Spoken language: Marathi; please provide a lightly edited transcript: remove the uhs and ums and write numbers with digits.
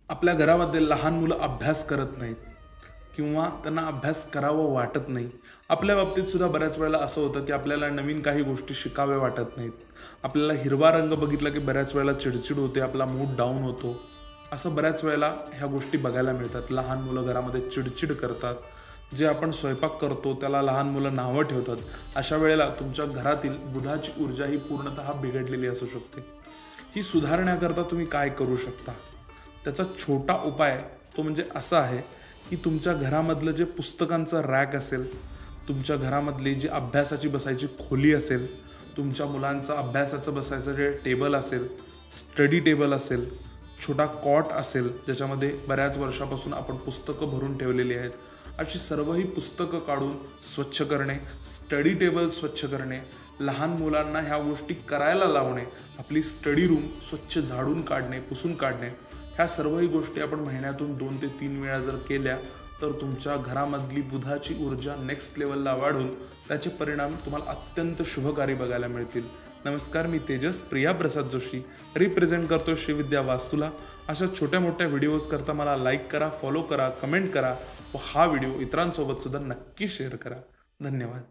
आपल्या घरामध्ये लहान मुलं अभ्यास करत नाहीत किंवा त्यांना अभ्यास करावं वाटत नाही. आपल्या बाबतीत सुद्धा बऱ्याच वेळेला असं होतं की आपल्याला नवीन काही गोष्टी शिकाव्या वाटत नाहीत. आपल्याला हिरवा रंग बघितला की बऱ्याच वेळेला चिडचिड होते, आपला मूड डाऊन होतो. असं बऱ्याच वेळेला ह्या गोष्टी बघायला मिळतात. लहान मुलं घरामध्ये चिडचिड करतात. जे आपण स्वयंपाक करतो त्याला लहान मुलं नावं ठेवतात. अशा वेळेला तुमच्या घरातील बुधाची ऊर्जा ही पूर्णतः बिघडलेली असू शकते. ही सुधारण्याकरता तुम्ही काय करू शकता? त्याचा छोटा उपाय तो म्हणजे असा आहे की तुमच्या घरामधलं जे पुस्तकांचं रॅक असेल, तुमच्या घरामधली जी अभ्यासाची बसायची खोली असेल, तुमच्या मुलांचा अभ्यासाचं बसायचं जे टेबल असेल, स्टडी टेबल असेल, छोटा कॉट असेल ज्याच्यामध्ये बऱ्याच वर्षापासून आपण पुस्तकं भरून ठेवलेली आहेत, अशी सर्व ही पुस्तकं काढून स्वच्छ करणे, स्टडी टेबल स्वच्छ करणे, लहान मुलांना ह्या गोष्टी करायला लावणे, आपली स्टडी रूम स्वच्छ झाडून काढणे, पुसून काढणे, ह्या सर्वही गोष्टी आपण महिन्यातून 2 ते 3 वेळा जर केल्या तर तुमच्या घरामधली बुधाची ऊर्जा नेक्स्ट लेवलला वाढून त्याचे परिणाम तुम्हाला अत्यंत शुभकारी बघायला मिळतील. नमस्कार, मी तेजस प्रिया प्रसाद जोशी रिप्रेझेंट करतो श्रीविद्या वास्तूला. अशा छोट्या मोठ्या व्हिडिओज करता मला लाईक करा, फॉलो करा, कमेंट करा व हा व्हिडिओ इतरांसोबत सुद्धा नक्की शेअर करा. धन्यवाद.